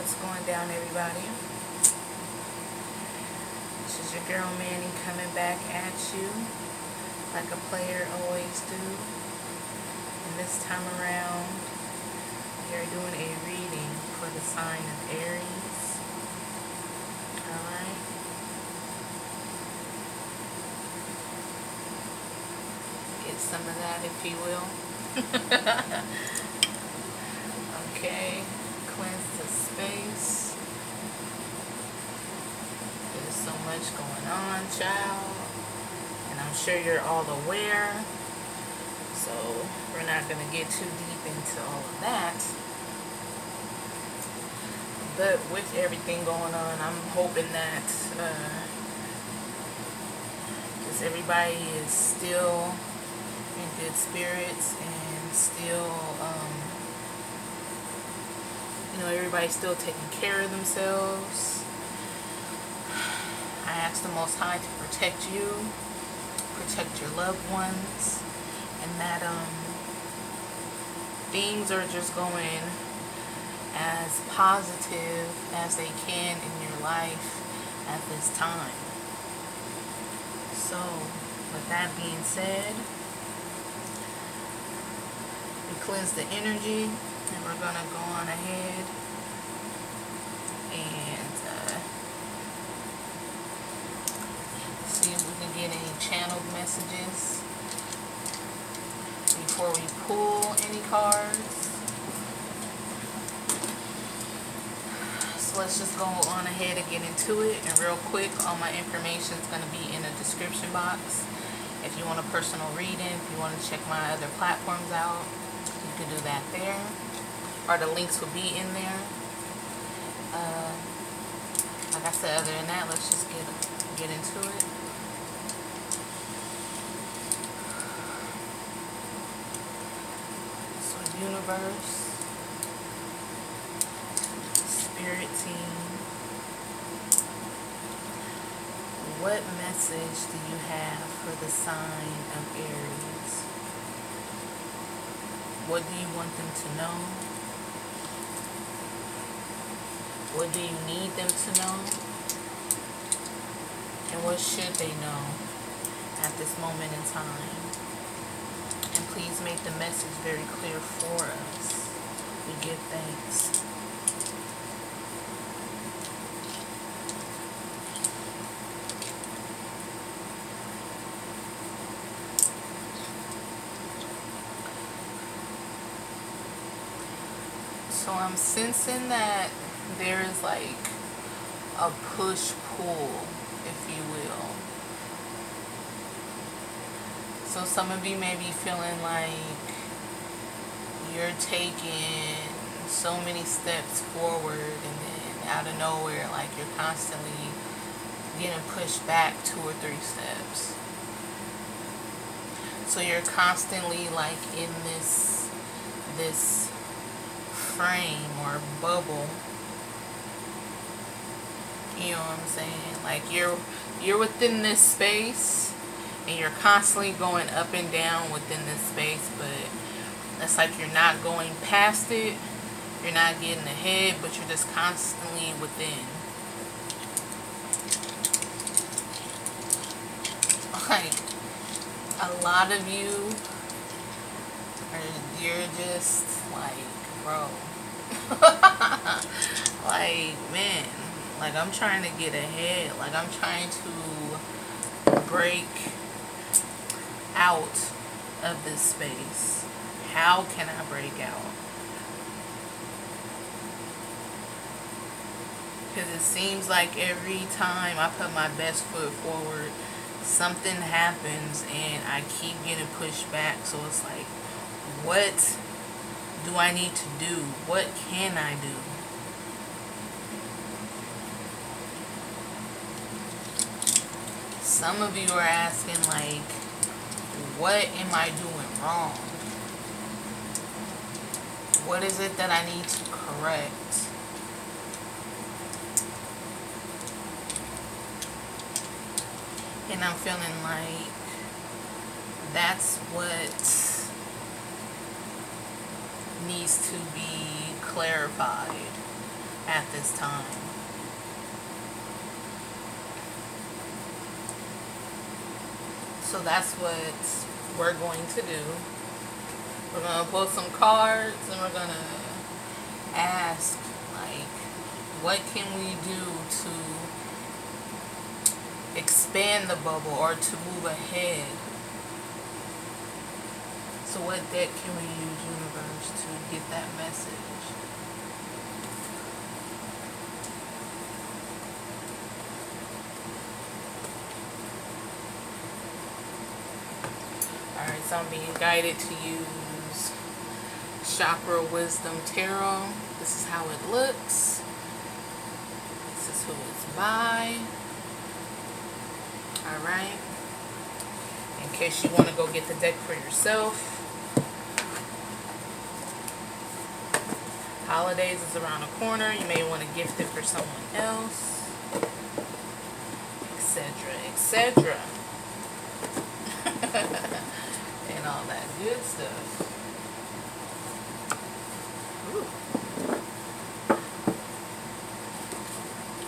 What's going down, everybody? This is your girl Manny coming back at you like a player always do. And this time around, we are doing a reading for the sign of Aries. Alright? Get some of that, if you will. Okay. Cleanse the space. There's so much going on, child, and I'm sure you're all aware, so we're not going to get too deep into all of that. But with everything going on, I'm hoping that because everybody is still in good spirits and still everybody's still taking care of themselves. I ask the Most High to protect you, protect your loved ones, and that things are just going as positive as they can in your life at this time. So, with that being said, we cleanse the energy. And we're going to go on ahead and see if we can get any channeled messages before we pull any cards. So let's just go on ahead and get into it. And real quick, all my information is going to be in the description box. If you want a personal reading, if you want to check my other platforms out, you can do that there. Or the links will be in there. Like I said, other than that, let's just get into it. So, universe, spirit team, what message do you have for the sign of Aries? What do you want them to know? What do you need them to know? And what should they know at this moment in time? And please make the message very clear for us. We give thanks. So I'm sensing that there is like a push-pull, if you will. So some of you may be feeling like you're taking so many steps forward and then out of nowhere, like you're constantly getting pushed back 2 or 3 steps. So you're constantly like in this frame or bubble. You know what I'm saying? Like you're within this space and you're constantly going up and down within this space, but it's like you're not going past it, you're not getting ahead, but you're just constantly within. Like a lot of you you're just like, bro. Like, man, like I'm trying to get ahead, like I'm trying to break out of this space. How can I break out? Because it seems like every time I put my best foot forward, something happens and I keep getting pushed back. So it's like, what do I need to do? What can I do? Some of you are asking, like, what am I doing wrong? What is it that I need to correct? And I'm feeling like that's what needs to be clarified. at this time. So that's what we're going to do. We're going to pull some cards and we're going to ask, like, what can we do to expand the bubble or to move ahead? So what deck can we use, universe, to get that message? Alright, so I'm being guided to use Chakra Wisdom Tarot. This is how it looks. This is who it's by. Alright. In case you want to go get the deck for yourself. Holidays is around the corner. You may want to gift it for someone else. Etc. Etc. And all that good stuff. Ooh.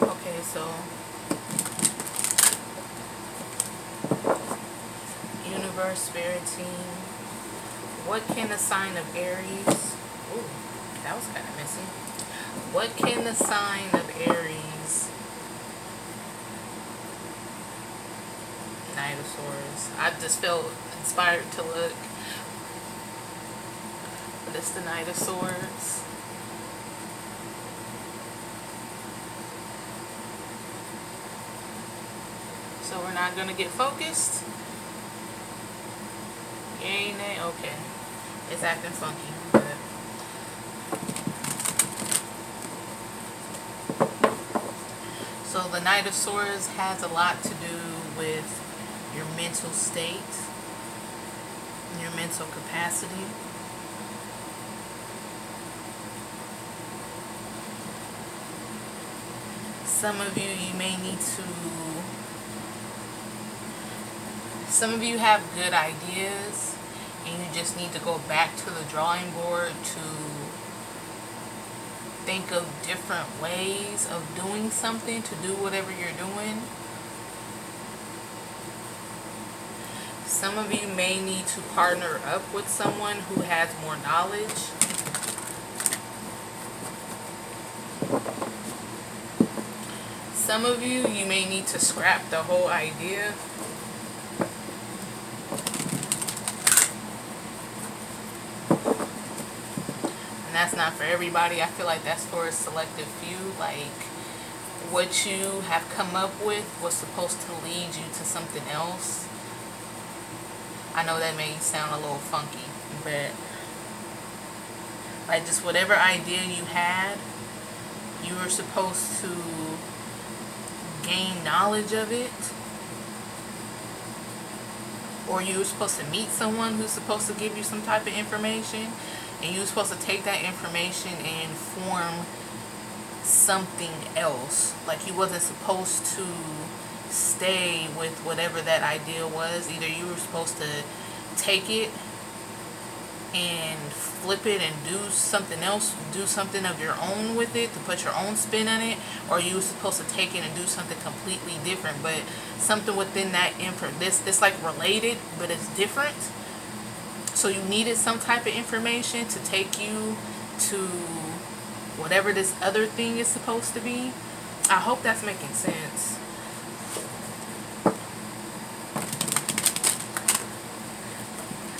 Okay, so Universe, Spirit Team, what can the sign of Aries, ooh, that was kind of messy. What can the sign of Aries, Knight of Swords, I just felt inspired to look, but it's the Knight of Swords. So we're not going to get focused. Yay, nay, okay. It's acting funky, but so the Knight of Swords has a lot to do with your mental state, your mental capacity. Some of you may need to, some of you have good ideas and you just need to go back to the drawing board to think of different ways of doing something, to do whatever you're doing. Some of you may need to partner up with someone who has more knowledge. Some of you may need to scrap the whole idea. And that's not for everybody. I feel like that's for a selective few. Like, what you have come up with was supposed to lead you to something else. I know that may sound a little funky, but like, just whatever idea you had, you were supposed to gain knowledge of it, or you were supposed to meet someone who's supposed to give you some type of information, and you were supposed to take that information and form something else. Like, you wasn't supposed to stay with whatever that idea was. Either you were supposed to take it and flip it and do something else, do something of your own with it, to put your own spin on it, or you were supposed to take it and do something completely different, but something within that this like related, but it's different. So you needed some type of information to take you to whatever this other thing is supposed to be. I hope that's making sense.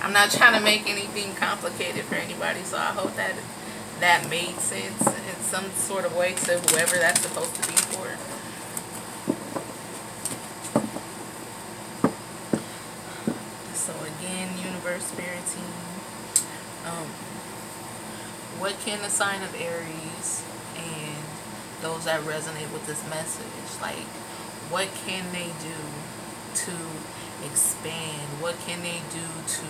I'm not trying to make anything complicated for anybody, so I hope that that made sense in some sort of way to whoever that's supposed to be for. So again, Universe, Spirit Team, what can the sign of Aries and those that resonate with this message, like, what can they do to expand? What can they do to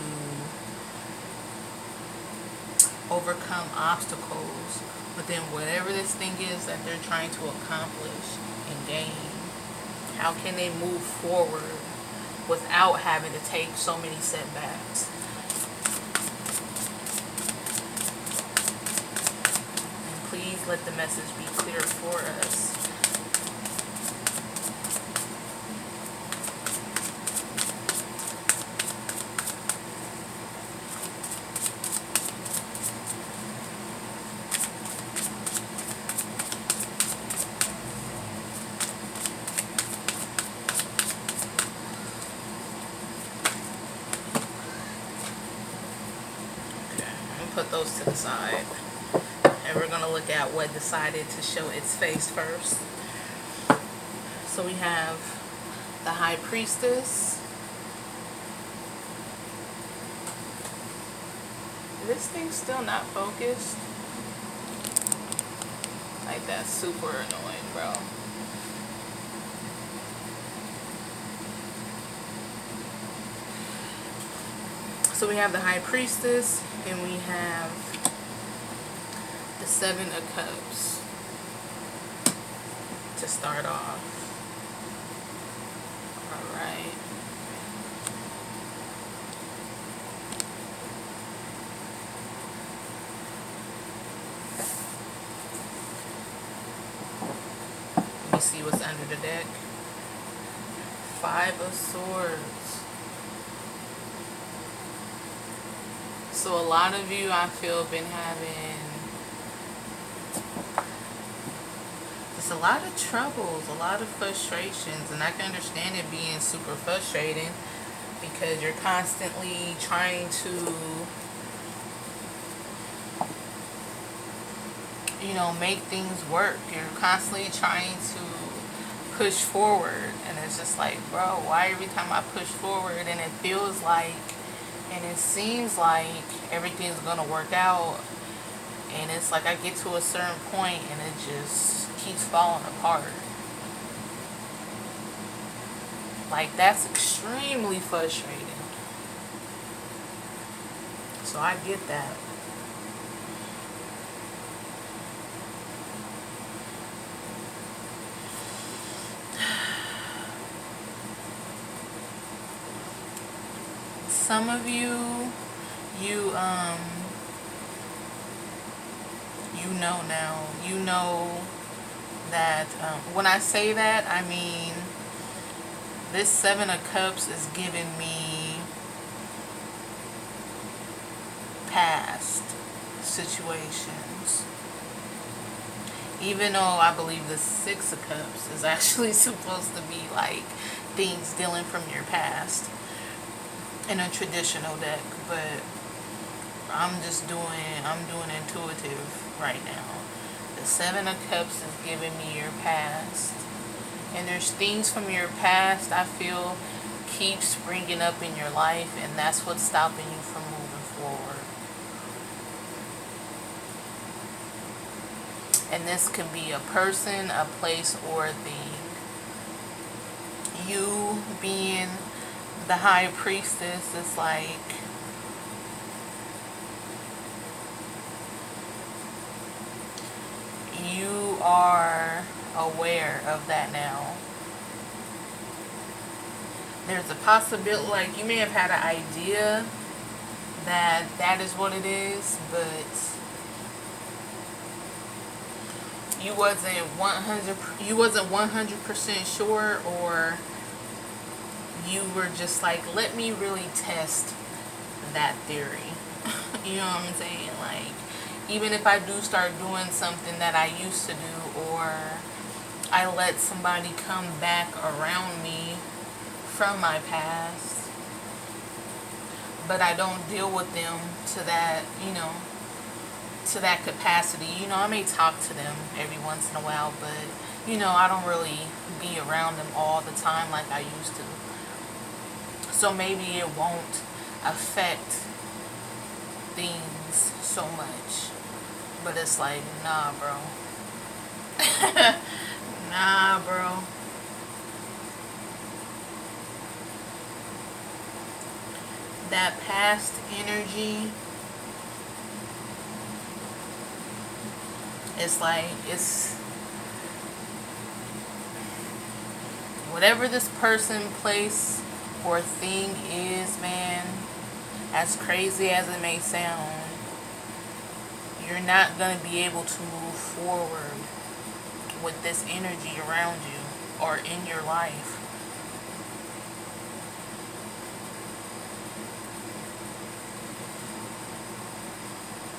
overcome obstacles within whatever this thing is that they're trying to accomplish and gain? How can they move forward without having to take so many setbacks? And please Please let the message be clear for us. Put those to the side, and we're going to look at what decided to show its face first. So we have the High Priestess. This thing's still not focused. Like, that's super annoying, bro. So we have the High Priestess, and we have the Seven of Cups to start off. Alright. Let me see what's under the deck. Five of Swords. So a lot of you, I feel, been having just a lot of troubles, a lot of frustrations, and I can understand it being super frustrating because you're constantly trying to, you know, make things work. You're constantly trying to push forward, and it's just like, bro, why every time I push forward and it feels like, and it seems like everything's gonna work out, and it's like I get to a certain point and it just keeps falling apart. Like, that's extremely frustrating. So I get that. Some of you, you know now. You know that, when I say that, I mean, this Seven of Cups is giving me past situations. Even though I believe the Six of Cups is actually supposed to be like things dealing from your past in a traditional deck, but I'm doing intuitive right now. The Seven of Cups is giving me your past, and there's things from your past I feel keep springing up in your life, and that's what's stopping you from moving forward. And this can be a person, a place, or a thing. You being the High Priestess is like, you are aware of that now. There's a possibility, like, you may have had an idea that that is what it is, but you wasn't 100% sure, or you were just like, let me really test that theory. You know what I'm saying? Like, even if I do start doing something that I used to do, or I let somebody come back around me from my past, but I don't deal with them to that, you know, to that capacity. You know, I may talk to them every once in a while, but, you know, I don't really be around them all the time like I used to. So maybe it won't affect things so much. But it's like, nah, bro. Nah, bro. That past energy, it's like, it's whatever this person, place, or thing is, man, as crazy as it may sound, you're not going to be able to move forward with this energy around you or in your life.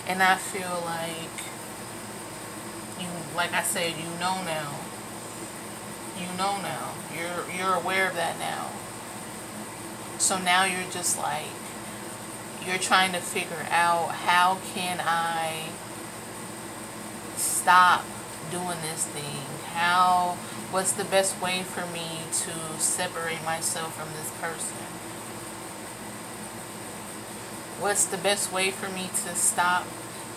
And I feel like you, like I said, you know now. You know now. You're aware of that now. So now you're just like, you're trying to figure out, how can I stop doing this thing? What's the best way for me to separate myself from this person? What's the best way for me to stop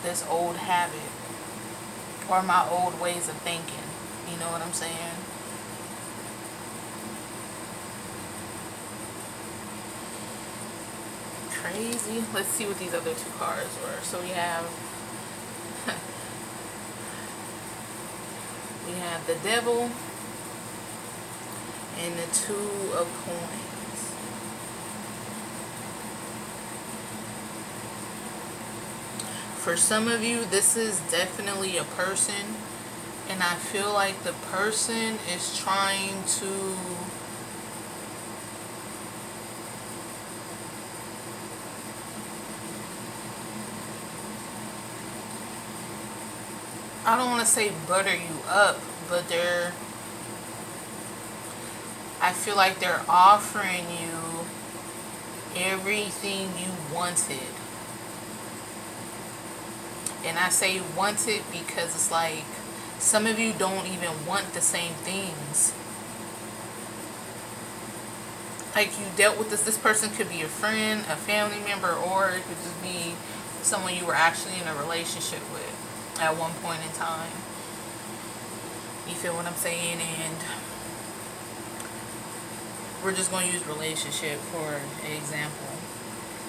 this old habit or my old ways of thinking? You know what I'm saying? Crazy. Let's see what these other two cards were. So we have the Devil and the Two of Coins. For some of you, this is definitely a person, and I feel like the person is trying to I don't want to say butter you up, but I feel like they're offering you everything you wanted. And I say wanted because it's like some of you don't even want the same things. Like, you dealt with this person could be a friend, a family member, or it could just be someone you were actually in a relationship with at one point in time. You feel what I'm saying? And we're just going to use relationship for an example.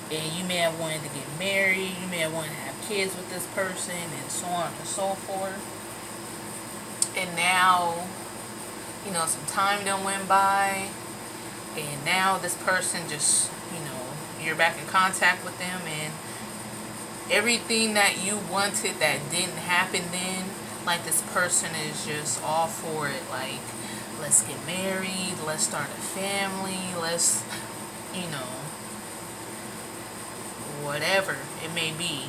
And you may have wanted to get married, you may have wanted to have kids with this person, and so on and so forth. And now, you know, some time done went by, and now this person just, you know, you're back in contact with them, and everything that you wanted that didn't happen then, like, this person is just all for it. Like, let's get married, let's start a family, let's, you know, whatever it may be.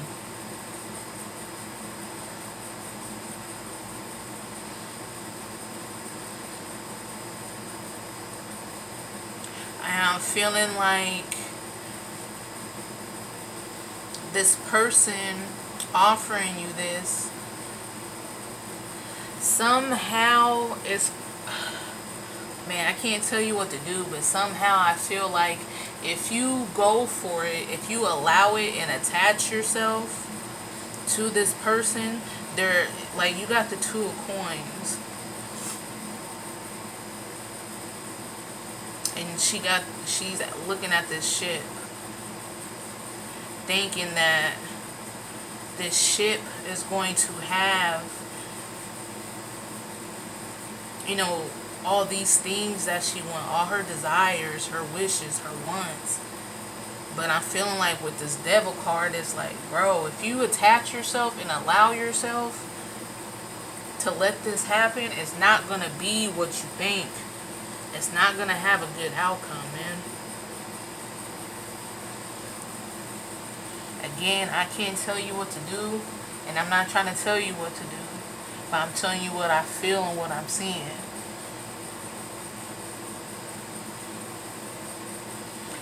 And I'm feeling like this person offering you this somehow is, man, I can't tell you what to do, but somehow I feel like if you go for it, if you allow it and attach yourself to this person, they're like, you got the Two of Coins, and she's looking at this ship, thinking that this ship is going to have, you know, all these things that she wants, all her desires, her wishes, her wants. But I'm feeling like with this Devil card, it's like, bro, if you attach yourself and allow yourself to let this happen, it's not going to be what you think. It's not going to have a good outcome, man. Again, I can't tell you what to do, and I'm not trying to tell you what to do, but I'm telling you what I feel and what I'm seeing.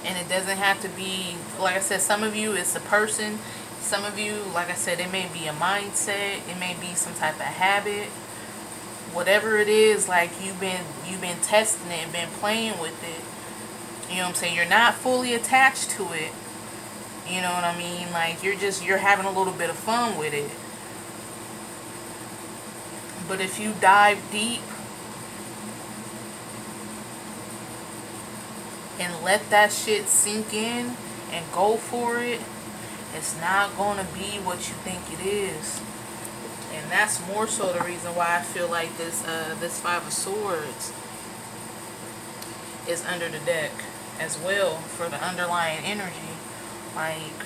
And it doesn't have to be, like I said, some of you it's a person, some of you, like I said, it may be a mindset, it may be some type of habit, whatever it is. Like, you've been testing it and been playing with it. You know what I'm saying? You're not fully attached to it. You know what I mean? Like, you're having a little bit of fun with it. But if you dive deep and let that shit sink in and go for it, it's not going to be what you think it is. And that's more so the reason why I feel like this Five of Swords is under the deck as well, for the underlying energy. Like,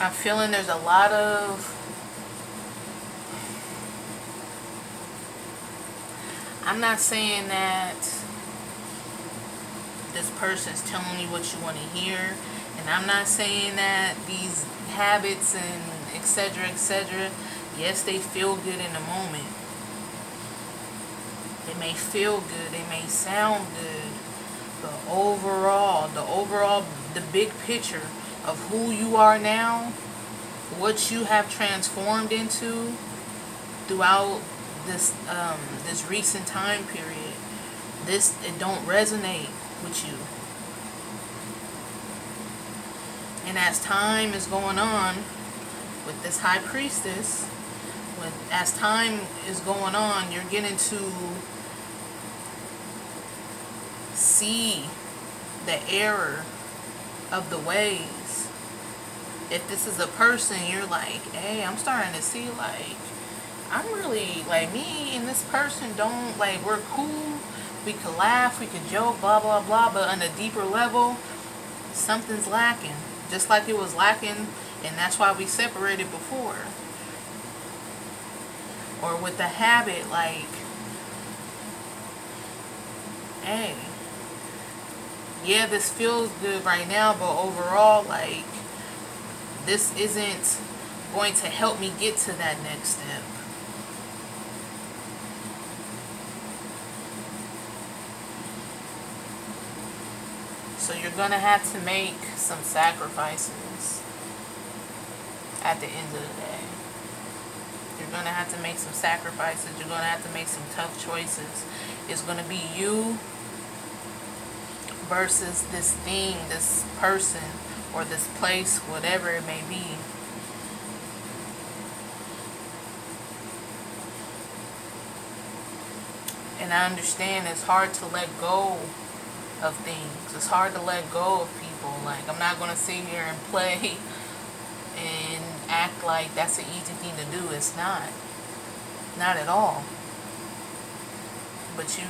I'm feeling there's a lot of, I'm not saying that this person's telling you what you want to hear, and I'm not saying that these habits and etc., yes, they feel good in the moment. They may feel good, they may sound good, but overall, the big picture of who you are now, what you have transformed into throughout this recent time period, it don't resonate with you. And as time is going on with this high priestess, as time is going on, you're getting to see the error of the ways. If this is a person, you're like, hey, I'm starting to see, like, I'm really, like, me and this person don't, like, we're cool, we could laugh, we could joke, blah, blah, blah, but on a deeper level, something's lacking. Just like it was lacking, and that's why we separated before. Or with the habit, like, hey, yeah, this feels good right now, but overall, like, this isn't going to help me get to that next step. So you're going to have to make some sacrifices at the end of the day. You're going to have to make some sacrifices. You're going to have to make some tough choices. It's going to be you versus this thing, this person, or this place, whatever it may be. And I understand it's hard to let go of things. It's hard to let go of people. Like, I'm not going to sit here and play and act like that's an easy thing to do. It's not. Not at all. But you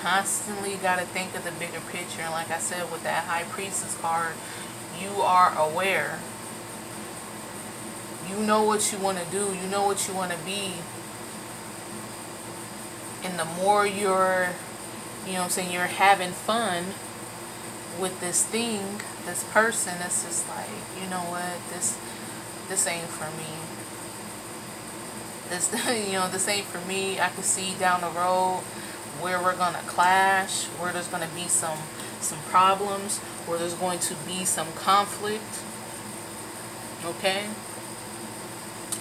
constantly got to think of the bigger picture. And like I said, with that High Priestess card, you are aware. You know what you want to do. You know what you want to be. And the more you're, you know what I'm saying, you're having fun with this thing, this person, it's just like, you know what, this ain't for me. This, you know, this ain't for me. I can see down the road where we're gonna clash, where there's gonna be some problems, where there's going to be some conflict. Okay?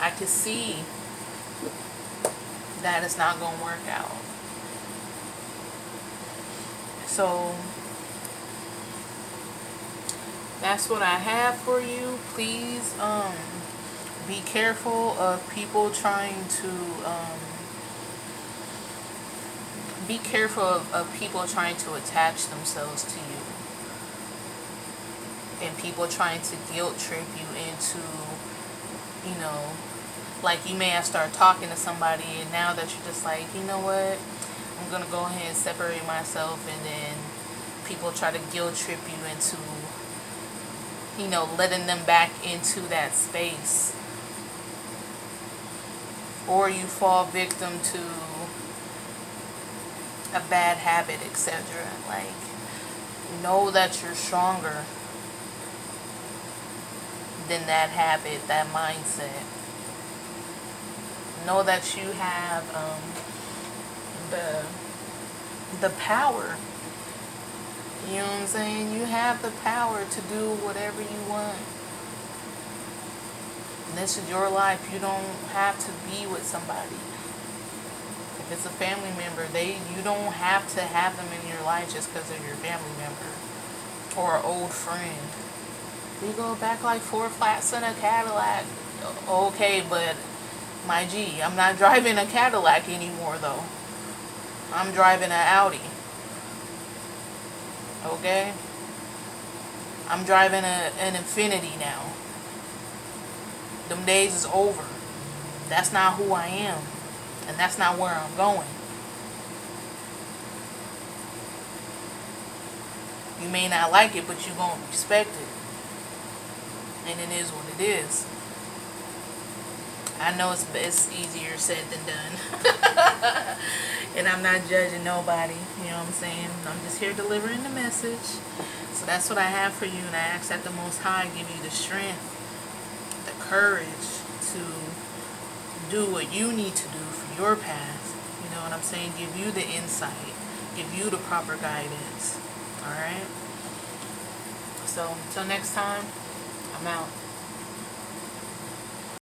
I can see that it's not gonna work out. So that's what I have for you. Please be careful of people trying to be careful of people trying to attach themselves to you, and people trying to guilt trip you into, you know, like, you may have started talking to somebody, and now that you're just like, you know what, I'm gonna go ahead and separate myself, and then people try to guilt trip you into, you know, letting them back into that space, or you fall victim to a bad habit, etc. Like, know that you're stronger than that habit, that mindset. Know that you have the power. You know what I'm saying? You have the power to do whatever you want. And this is your life. You don't have to be with somebody. If it's a family member, you don't have to have them in your life just because they're your family member or an old friend. We go back like 4 flats in a Cadillac. Okay, but my G, I'm not driving a Cadillac anymore though. I'm driving an Audi. Okay? I'm driving an Infinity now. Them days is over. That's not who I am. And that's not where I'm going. You may not like it, but you're going to respect it. and it is what it is. I know it's easier said than done. And I'm not judging nobody, you know what I'm saying? I'm just here delivering the message. So that's what I have for you, and I ask that the Most High give you the strength, the courage to do what you need to do for your path. You know what I'm saying? Give you the insight, give you the proper guidance. Alright? So until next time, I'm out.